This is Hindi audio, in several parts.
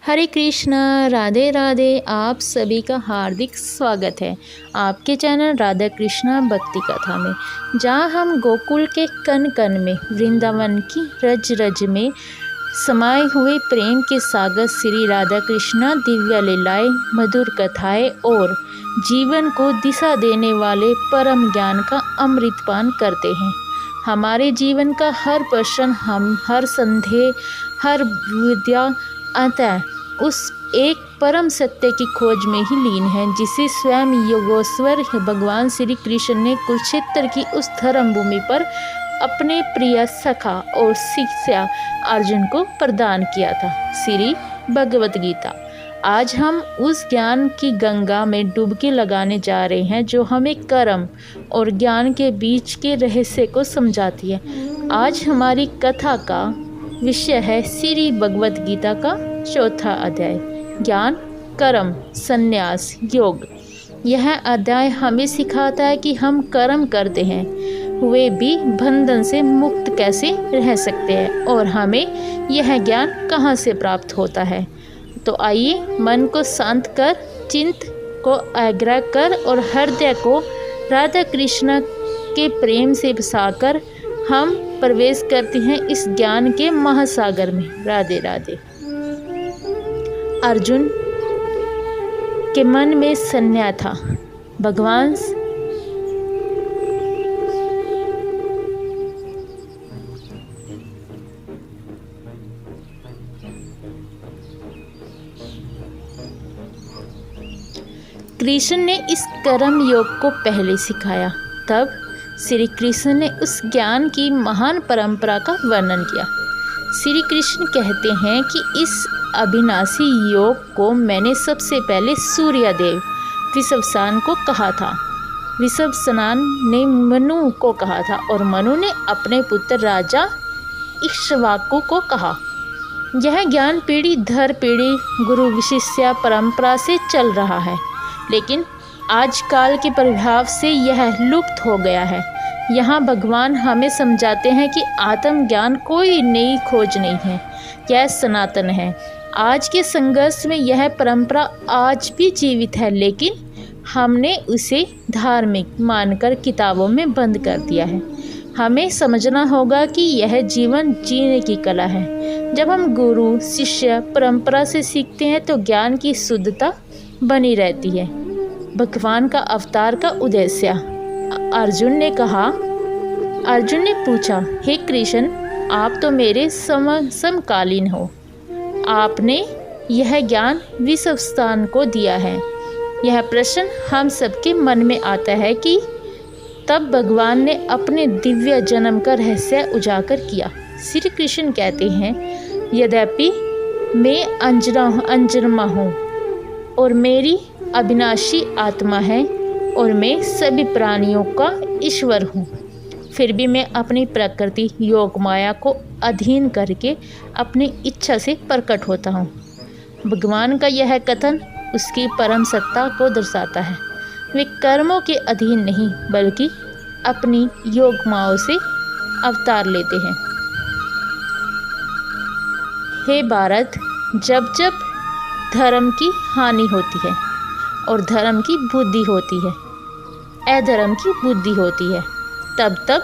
हरे कृष्णा, राधे राधे। आप सभी का हार्दिक स्वागत है आपके चैनल राधा कृष्णा भक्ति कथा में, जहाँ हम गोकुल के कण कण में, वृंदावन की रज रज में समाये हुए प्रेम के सागर श्री राधा कृष्णा दिव्य लीलाएं, मधुर कथाएं और जीवन को दिशा देने वाले परम ज्ञान का अमृतपान करते हैं। हमारे जीवन का हर प्रश्न, हम हर संदेह, हर विद्या अतः उस एक परम सत्य की खोज में ही लीन है, जिसे स्वयं योगेश्वर भगवान श्री कृष्ण ने कुरुक्षेत्र की उस धर्म भूमि पर अपने प्रिय सखा और शिष्य अर्जुन को प्रदान किया था, श्री भगवत गीता। आज हम उस ज्ञान की गंगा में डुबकी लगाने जा रहे हैं, जो हमें कर्म और ज्ञान के बीच के रहस्य को समझाती है। आज हमारी कथा का विषय है श्री भगवत गीता का चौथा अध्याय, ज्ञान, कर्म, संन्यास, योग। यह अध्याय हमें सिखाता है कि हम कर्म करते हैं हुए भी बंधन से मुक्त कैसे रह सकते हैं और हमें यह ज्ञान कहाँ से प्राप्त होता है। तो आइए मन को शांत कर, चित्त को एकाग्र कर और हृदय को राधा कृष्ण के प्रेम से बसाकर हम प्रवेश करते हैं इस ज्ञान के महासागर में। राधे राधे। अर्जुन के मन में संज्ञा था, भगवान कृष्ण ने इस कर्म योग को पहले सिखाया। तब श्री कृष्ण ने उस ज्ञान की महान परंपरा का वर्णन किया। श्री कृष्ण कहते हैं कि इस अविनाशी योग को मैंने सबसे पहले सूर्यदेव विश्वस्नान को कहा था। विश्वस्नान ने मनु को कहा था और मनु ने अपने पुत्र राजा इक्ष्वाकु को कहा। यह ज्ञान पीढ़ी दर पीढ़ी गुरु विशिष्य परंपरा से चल रहा है, लेकिन आजकल के प्रभाव से यह लुप्त हो गया है। यहाँ भगवान हमें समझाते हैं कि आत्मज्ञान कोई नई खोज नहीं है, यह सनातन है। आज के संघर्ष में यह परंपरा आज भी जीवित है, लेकिन हमने उसे धार्मिक मानकर किताबों में बंद कर दिया है। हमें समझना होगा कि यह जीवन जीने की कला है। जब हम गुरु शिष्य परंपरा से सीखते हैं तो ज्ञान की शुद्धता बनी रहती है। भगवान का अवतार का उद्देश्य। अर्जुन ने पूछा, हे कृष्ण, आप तो मेरे समकालीन हो, आपने यह ज्ञान विश्वस्नान को दिया है। यह प्रश्न हम सबके मन में आता है कि तब भगवान ने अपने दिव्य जन्म का रहस्य उजागर किया। श्री कृष्ण कहते हैं, यद्यपि मैं अंजरमा हूँ और मेरी अविनाशी आत्मा है और मैं सभी प्राणियों का ईश्वर हूँ, फिर भी मैं अपनी प्रकृति योग माया को अधीन करके अपनी इच्छा से प्रकट होता हूँ। भगवान का यह कथन उसकी परम सत्ता को दर्शाता है। वे कर्मों के अधीन नहीं, बल्कि अपनी योग माया से अवतार लेते हैं। हे भारत, जब जब धर्म की हानि होती है और धर्म की बुद्धि होती है, अधर्म की बुद्धि होती है, तब तब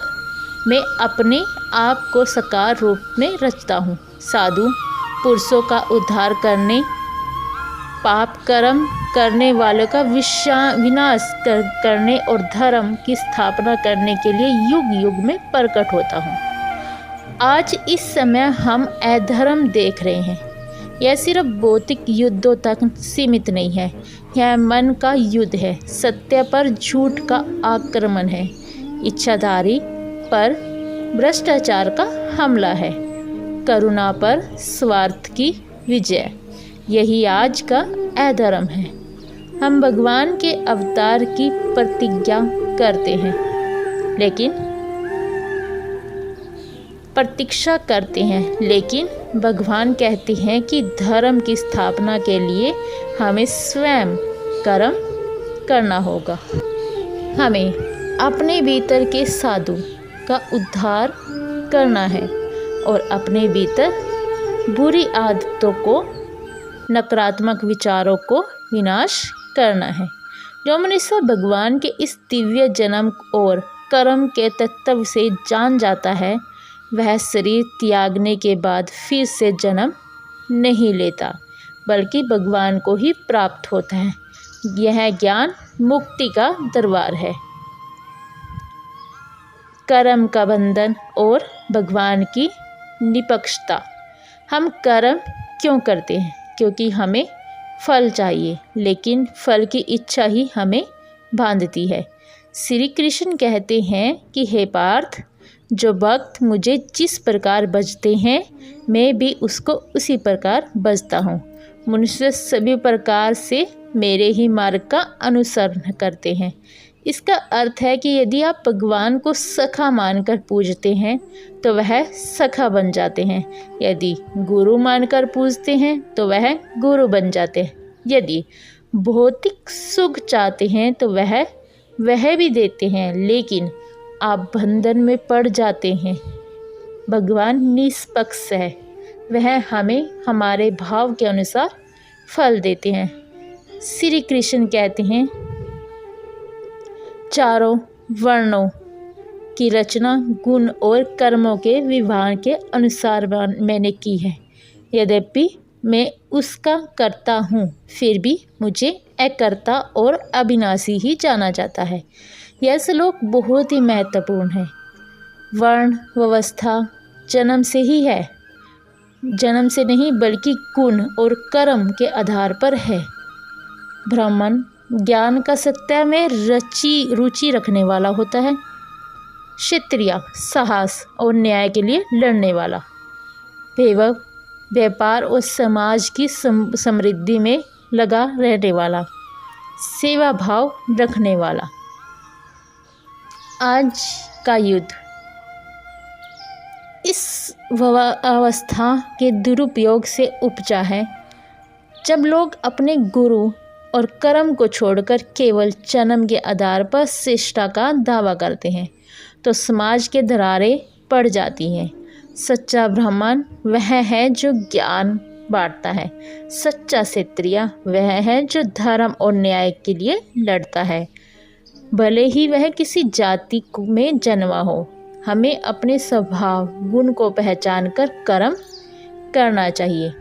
मैं अपने आप को साकार रूप में रचता हूँ। साधु पुरुषों का उद्धार करने, पाप कर्म करने वालों का विनाश करने और धर्म की स्थापना करने के लिए युग युग में प्रकट होता हूँ। आज इस समय हम अधर्म देख रहे हैं। यह सिर्फ भौतिक युद्धों तक सीमित नहीं है, यह मन का युद्ध है। सत्य पर झूठ का आक्रमण है, इच्छाधारी पर भ्रष्टाचार का हमला है, करुणा पर स्वार्थ की विजय। यही आज का अधर्म है। हम भगवान के अवतार की प्रतिज्ञा करते हैं, लेकिन प्रतीक्षा करते हैं, लेकिन भगवान कहते हैं कि धर्म की स्थापना के लिए हमें स्वयं कर्म करना होगा। हमें अपने भीतर के साधु का उद्धार करना है और अपने भीतर बुरी आदतों को नकारात्मक विचारों को विनाश करना है। जो मनुष्य भगवान के इस दिव्य जन्म और कर्म के तत्व से जान जाता है, वह शरीर त्यागने के बाद फिर से जन्म नहीं लेता, बल्कि भगवान को ही प्राप्त होता है। यह ज्ञान मुक्ति का दरबार है। कर्म का बंधन और भगवान की निष्पक्षता। हम कर्म क्यों करते हैं? क्योंकि हमें फल चाहिए, लेकिन फल की इच्छा ही हमें बांधती है। श्री कृष्ण कहते हैं कि हे पार्थ, जो भक्त मुझे जिस प्रकार भजते हैं, मैं भी उसको उसी प्रकार भजता हूँ। मनुष्य सभी प्रकार से मेरे ही मार्ग का अनुसरण करते हैं। इसका अर्थ है कि यदि आप भगवान को सखा मानकर पूजते हैं तो वह सखा बन जाते हैं। यदि गुरु मानकर पूजते हैं तो वह गुरु बन जाते हैं। यदि भौतिक सुख चाहते हैं तो वह भी देते हैं, लेकिन आप बंधन में पड़ जाते हैं। भगवान निष्पक्ष है, वह हमें हमारे भाव के अनुसार फल देते हैं। श्री कृष्ण कहते हैं, चारों वर्णों की रचना गुण और कर्मों के विभाग के अनुसार मैंने की है। यद्यपि मैं उसका कर्ता हूँ, फिर भी मुझे अकर्ता और अविनाशी ही जाना जाता है। यह श्लोक बहुत ही महत्वपूर्ण है। वर्ण व्यवस्था जन्म से ही है, जन्म से नहीं बल्कि गुण और कर्म के आधार पर है। ब्राह्मण ज्ञान का सत्य में रुचि रखने वाला होता है। क्षत्रिय साहस और न्याय के लिए लड़ने वाला। वैभव व्यापार और समाज की समृद्धि में लगा रहने वाला। सेवा भाव रखने वाला। आज का युद्ध इस अवस्था के दुरुपयोग से उपजा है, जब लोग अपने गुरु और कर्म को छोड़कर केवल जन्म के आधार पर श्रेष्ठता का दावा करते हैं, तो समाज के दरारें पड़ जाती हैं। सच्चा ब्राह्मण वह है जो ज्ञान बांटता है। सच्चा क्षत्रिय वह है जो धर्म और न्याय के लिए लड़ता है, भले ही वह किसी जाति में जन्मा हो। हमें अपने स्वभाव गुण को पहचानकर कर्म करना चाहिए।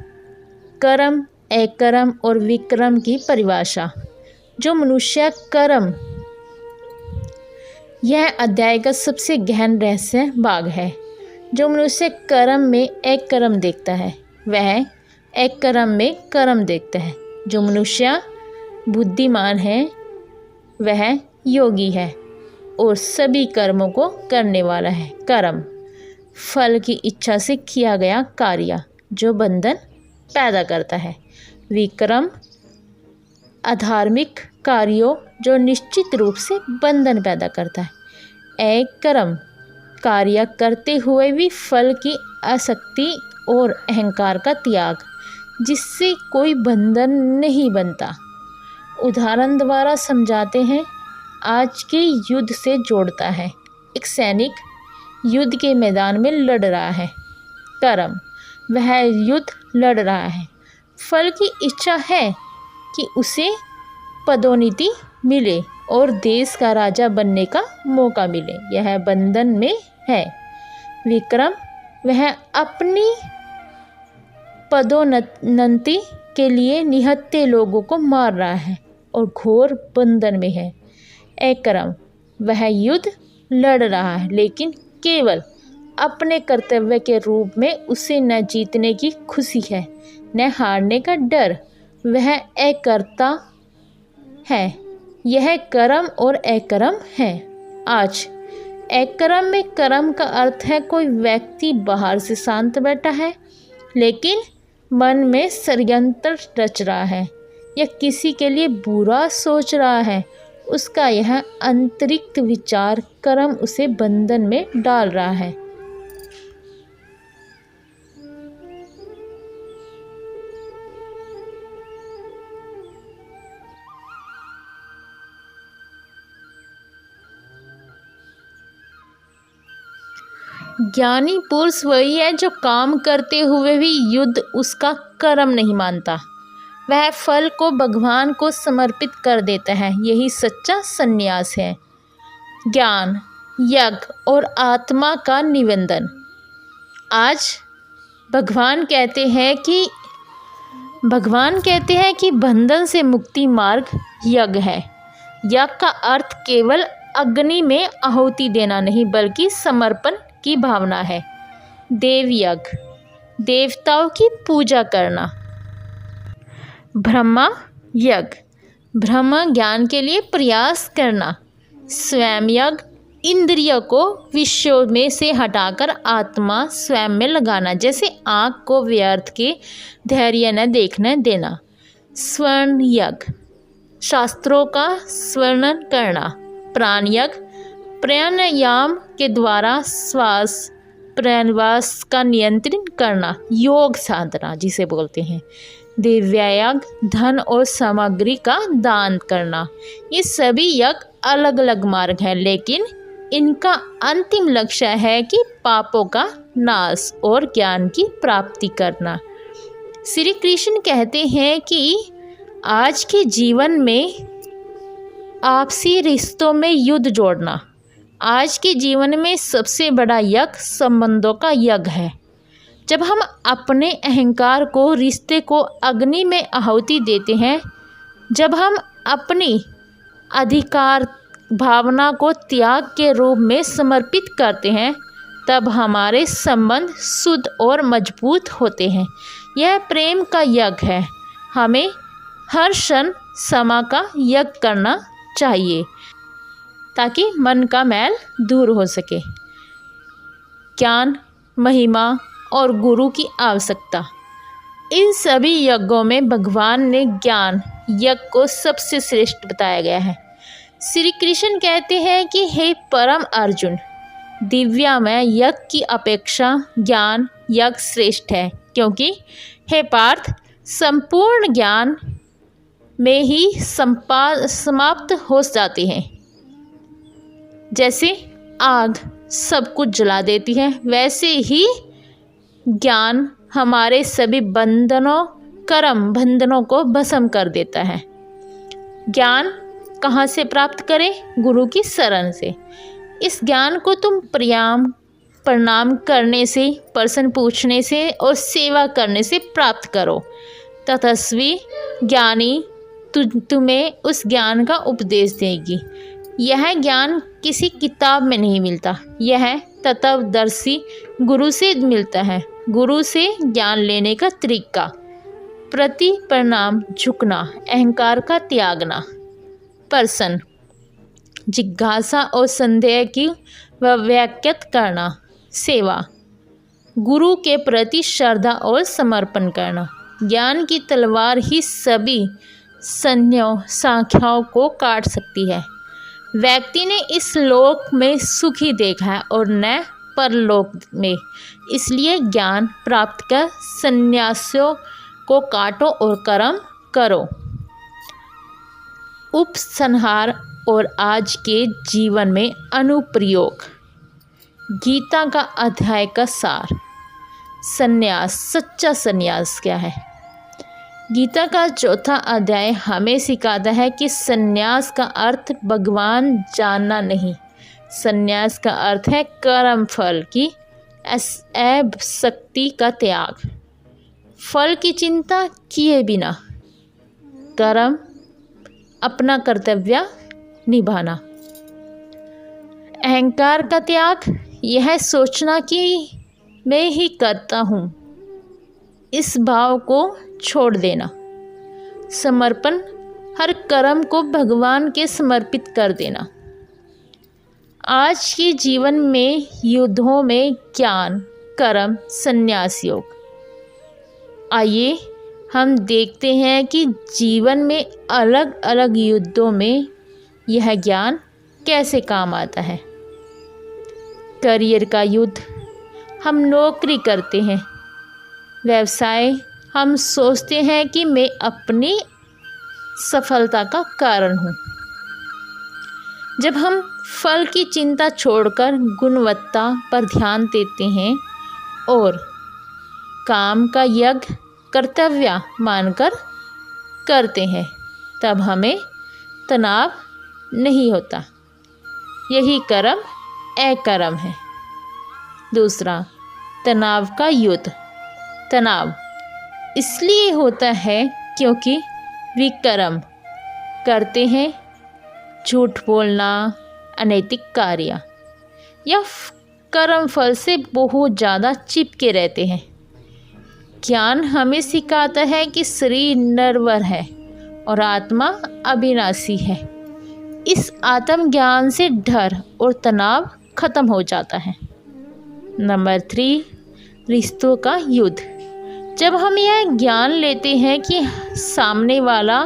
कर्म, अकर्म और विक्रम की परिभाषा। जो मनुष्य कर्म, यह अध्याय का सबसे गहन रहस्य भाग है। जो मनुष्य कर्म में अकर्म देखता है, वह अकर्म में कर्म देखता है। जो मनुष्य बुद्धिमान है, वह योगी है और सभी कर्मों को करने वाला है। कर्म फल की इच्छा से किया गया कार्य जो बंधन पैदा करता है। विक्रम अधार्मिक कार्यों जो निश्चित रूप से बंधन पैदा करता है। अकर्म कार्य करते हुए भी फल की आसक्ति और अहंकार का त्याग, जिससे कोई बंधन नहीं बनता। उदाहरण द्वारा समझाते हैं, आज के युद्ध से जोड़ता है। एक सैनिक युद्ध के मैदान में लड़ रहा है। कर्म, वह युद्ध लड़ रहा है। फल की इच्छा है कि उसे पदोन्नति मिले और देश का राजा बनने का मौका मिले, यह बंधन में है। विक्रम, वह अपनी पदोन्नति के लिए निहत्थे लोगों को मार रहा है और घोर बंधन में है। अकर्म, वह युद्ध लड़ रहा है, लेकिन केवल अपने कर्तव्य के रूप में। उसे न जीतने की खुशी है, न हारने का डर। वह अकर्ता है। यह कर्म और अकर्म है। आज अकर्म में कर्म का अर्थ है कोई व्यक्ति बाहर से शांत बैठा है, लेकिन मन में षड्यंत्र रच रहा है या किसी के लिए बुरा सोच रहा है। उसका यह आंतरिक विचार कर्म उसे बंधन में डाल रहा है। ज्ञानी पुरुष वही है जो काम करते हुए भी युद्ध उसका कर्म नहीं मानता। वह फल को भगवान को समर्पित कर देता है। यही सच्चा संन्यास है। ज्ञान, यज्ञ और आत्मा का निवेदन। आज भगवान कहते हैं कि बंधन से मुक्ति मार्ग यज्ञ है। यज्ञ का अर्थ केवल अग्नि में आहुति देना नहीं बल्कि समर्पण की भावना है। देव यज्ञ, देवताओं की पूजा करना। ब्रह्मा यज्ञ, ब्रह्म ज्ञान के लिए प्रयास करना। स्वयं यज्ञ, इंद्रियों को विषयों में से हटाकर आत्मा स्वयं में लगाना, जैसे आँख को व्यर्थ के धैर्य न देखने देना। स्वर्ण यज्ञ, शास्त्रों का स्वर्णन करना। प्राण यज्ञ, प्राणायाम के द्वारा श्वास प्राणवास का नियंत्रण करना, योग साधना जिसे बोलते हैं। दिव्य यज्ञ, धन और सामग्री का दान करना। ये सभी यज्ञ अलग अलग मार्ग है, लेकिन इनका अंतिम लक्ष्य है कि पापों का नाश और ज्ञान की प्राप्ति करना। श्री कृष्ण कहते हैं कि आज के जीवन में आपसी रिश्तों में युद्ध जोड़ना। आज के जीवन में सबसे बड़ा यज्ञ संबंधों का यज्ञ है। जब हम अपने अहंकार को, रिश्ते को अग्नि में आहुति देते हैं, जब हम अपनी अधिकार भावना को त्याग के रूप में समर्पित करते हैं, तब हमारे संबंध शुद्ध और मजबूत होते हैं। यह प्रेम का यज्ञ है। हमें हर क्षण क्षमा का यज्ञ करना चाहिए ताकि मन का मैल दूर हो सके। ज्ञान, महिमा और गुरु की आवश्यकता। इन सभी यज्ञों में भगवान ने ज्ञान यज्ञ को सबसे श्रेष्ठ बताया गया है। श्री कृष्ण कहते हैं कि हे परम अर्जुन, दिव्यामय यज्ञ की अपेक्षा ज्ञान यज्ञ श्रेष्ठ है, क्योंकि हे पार्थ, संपूर्ण ज्ञान में ही समाप्त हो जाते हैं। जैसे आग सब कुछ जला देती है, वैसे ही ज्ञान हमारे सभी कर्म बंधनों को भस्म कर देता है। ज्ञान कहाँ से प्राप्त करें? गुरु की शरण से। इस ज्ञान को तुम प्रणाम करने से, प्रश्न पूछने से और सेवा करने से प्राप्त करो। तपस्वी ज्ञानी तुम्हें उस ज्ञान का उपदेश देगी। यह ज्ञान किसी किताब में नहीं मिलता, यह तत्वदर्शी गुरु से मिलता है। गुरु से ज्ञान लेने का तरीका: प्रति प्रणाम झुकना, अहंकार का त्यागना, प्रश्न, जिज्ञासा और संदेह की व्यक्त करना, सेवा, गुरु के प्रति श्रद्धा और समर्पण करना। ज्ञान की तलवार ही सभी शाखाओं को काट सकती है। व्यक्ति ने इस लोक में सुख ही देखा है और न परलोक में, इसलिए ज्ञान प्राप्त कर संन्यासियों को काटो और कर्म करो। उपसंहार और आज के जीवन में अनुप्रयोग। गीता का अध्याय का सार। संन्यास, सच्चा संन्यास क्या है? गीता का चौथा अध्याय हमें सिखाता है कि संन्यास का अर्थ भगवान जानना नहीं। संन्यास का अर्थ है कर्म फल की शक्ति का त्याग, फल की चिंता किए बिना कर्म अपना कर्तव्य निभाना। अहंकार का त्याग, यह सोचना कि मैं ही करता हूँ, इस भाव को छोड़ देना। समर्पण, हर कर्म को भगवान के समर्पित कर देना। आज के जीवन में युद्धों में ज्ञान, कर्म, संन्यास योग। आइए हम देखते हैं कि जीवन में अलग अलग युद्धों में यह ज्ञान कैसे काम आता है। करियर का युद्ध, हम नौकरी करते हैं। व्यवसाय, हम सोचते हैं कि मैं अपनी सफलता का कारण हूँ। जब हम फल की चिंता छोड़कर गुणवत्ता पर ध्यान देते हैं और काम का यज्ञ कर्तव्य मानकर करते हैं तब हमें तनाव नहीं होता। यही कर्म अकर्म है। दूसरा, तनाव का युद्ध। तनाव इसलिए होता है क्योंकि विकर्म करते हैं, झूठ बोलना, अनैतिक कार्य या कर्म फल से बहुत ज़्यादा चिपके रहते हैं। ज्ञान हमें सिखाता है कि शरीर नश्वर है और आत्मा अविनाशी है। इस आत्मज्ञान से डर और तनाव खत्म हो जाता है। नंबर 3, रिश्तों का युद्ध। जब हम यह ज्ञान लेते हैं कि सामने वाला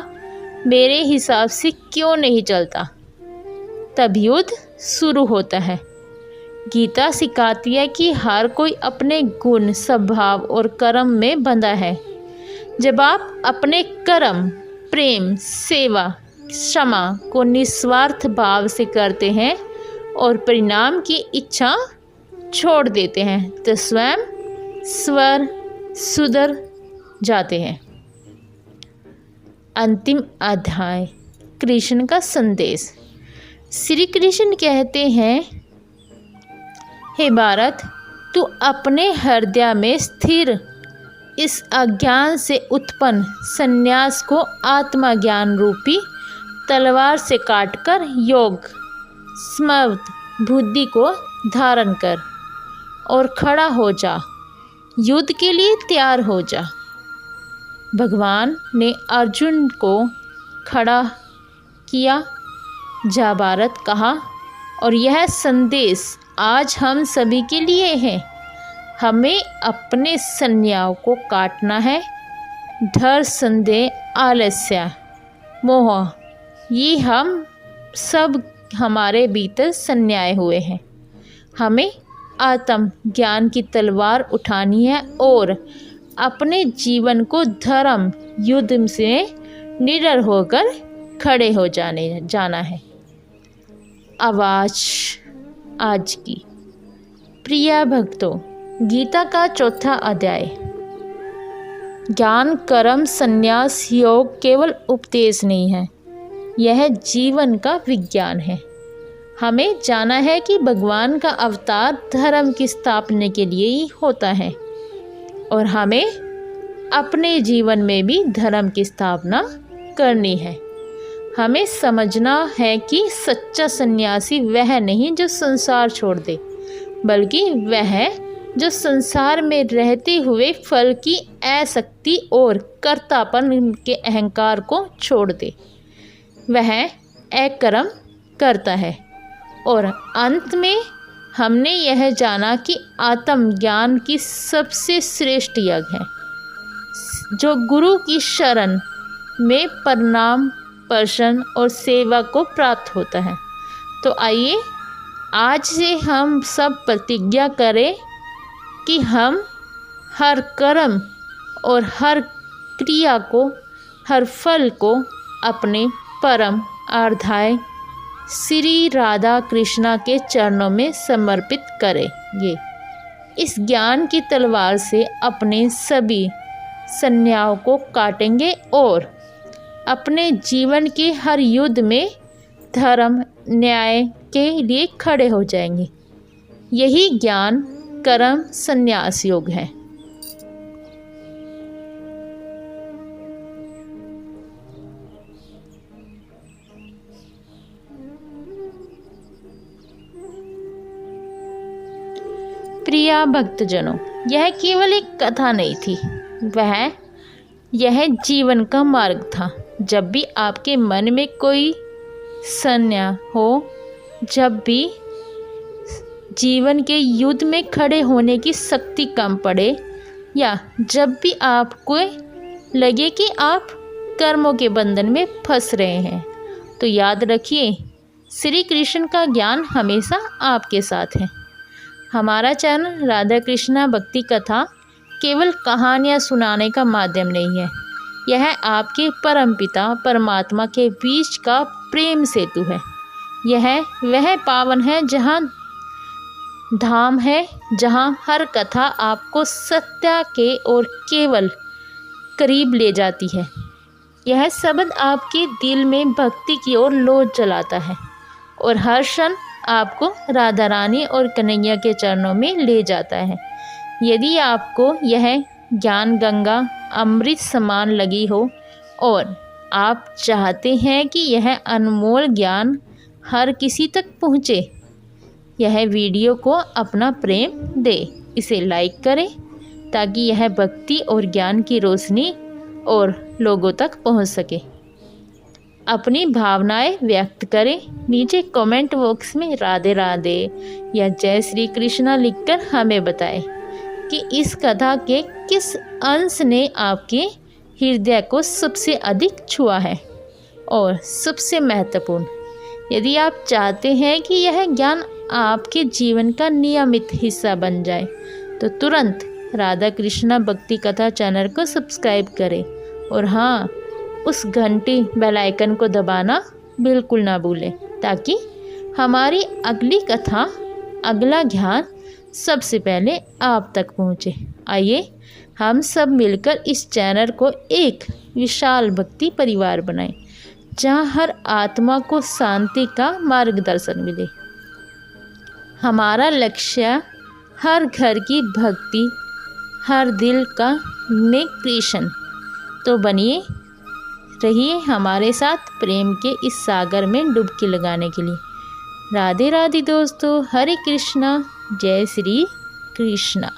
मेरे हिसाब से क्यों नहीं चलता, तब युद्ध शुरू होता है। गीता सिखाती है कि हर कोई अपने गुण, स्वभाव और कर्म में बंधा है। जब आप अपने कर्म, प्रेम, सेवा, क्षमा को निस्वार्थ भाव से करते हैं और परिणाम की इच्छा छोड़ देते हैं तो स्वयं सुधर जाते हैं। अंतिम अध्याय, कृष्ण का संदेश। श्री कृष्ण कहते हैं, हे भारत, तू अपने हृदय में स्थिर इस अज्ञान से उत्पन्न संन्यास को आत्मज्ञान रूपी तलवार से काटकर योग स्मृत बुद्धि को धारण कर और खड़ा हो जा, युद्ध के लिए तैयार हो जा। भगवान ने अर्जुन को खड़ा किया, जा भारत कहा, और यह संदेश आज हम सभी के लिए है। हमें अपने संन्याव को काटना है। डर, संदेह, आलस्य, मोह, ये हम सब हमारे भीतर संन्याय हुए हैं। हमें आत्म ज्ञान की तलवार उठानी है और अपने जीवन को धर्म युद्ध से निडर होकर खड़े हो जाना है। आवाज़ आज की। प्रिय भक्तों, गीता का 4था अध्याय। ज्ञान, कर्म, संन्यास योग केवल उपदेश नहीं है, यह जीवन का विज्ञान है। हमें जाना है कि भगवान का अवतार धर्म की स्थापना के लिए ही होता है और हमें अपने जीवन में भी धर्म की स्थापना करनी है। हमें समझना है कि सच्चा सन्यासी वह नहीं जो संसार छोड़ दे, बल्कि वह जो संसार में रहते हुए फल की आसक्ति और कर्तापन के अहंकार को छोड़ दे। वह अकर्म करता है। और अंत में हमने यह जाना कि आत्मज्ञान की सबसे श्रेष्ठ यज्ञ है जो गुरु की शरण में प्रणाम, प्रसन्न और सेवा को प्राप्त होता है। तो आइए आज से हम सब प्रतिज्ञा करें कि हम हर कर्म और हर क्रिया को, हर फल को अपने परम आराध्य श्री राधा कृष्णा के चरणों में समर्पित करेंगे। इस ज्ञान की तलवार से अपने सभी संन्यासों को काटेंगे और अपने जीवन के हर युद्ध में धर्म, न्याय के लिए खड़े हो जाएंगे। यही ज्ञान, कर्म, संन्यास योग है। प्रिय भक्तजनों, यह केवल एक कथा नहीं थी, यह जीवन का मार्ग था। जब भी आपके मन में कोई संन्यास हो, जब भी जीवन के युद्ध में खड़े होने की शक्ति कम पड़े, या जब भी आपको लगे कि आप कर्मों के बंधन में फंस रहे हैं, तो याद रखिए श्री कृष्ण का ज्ञान हमेशा आपके साथ है। हमारा चैनल राधा कृष्णा भक्ति कथा केवल कहानियाँ सुनाने का माध्यम नहीं है, यह आपके परमपिता परमात्मा के बीच का प्रेम सेतु है। यह वह पावन है जहाँ धाम है, जहाँ हर कथा आपको सत्य के और केवल करीब ले जाती है। यह शब्द आपके दिल में भक्ति की ओर लोच जलाता है और हर क्षण आपको राधा रानी और कन्हैया के चरणों में ले जाता है। यदि आपको यह ज्ञान गंगा अमृत समान लगी हो और आप चाहते हैं कि यह अनमोल ज्ञान हर किसी तक पहुँचे, यह वीडियो को अपना प्रेम दे। इसे लाइक करें ताकि यह भक्ति और ज्ञान की रोशनी और लोगों तक पहुंच सके। अपनी भावनाएं व्यक्त करें। नीचे कमेंट बॉक्स में राधे राधे या जय श्री कृष्णा लिखकर हमें बताएं कि इस कथा के किस अंश ने आपके हृदय को सबसे अधिक छुआ है। और सबसे महत्वपूर्ण, यदि आप चाहते हैं कि यह ज्ञान आपके जीवन का नियमित हिस्सा बन जाए तो तुरंत राधा कृष्णा भक्ति कथा चैनल को सब्सक्राइब करें और हाँ, उस घंटी बेल आइकन को दबाना बिल्कुल ना भूलें ताकि हमारी अगली कथा, अगला ज्ञान सबसे पहले आप तक पहुँचे। आइए हम सब मिलकर इस चैनल को एक विशाल भक्ति परिवार बनाएं जहाँ हर आत्मा को शांति का मार्गदर्शन मिले। हमारा लक्ष्य हर घर की भक्ति, हर दिल का नेक कृष्ण। तो बनिए रहिए हमारे साथ प्रेम के इस सागर में डुबकी लगाने के लिए। राधे राधे दोस्तों, हरे कृष्णा, जय श्री कृष्णा।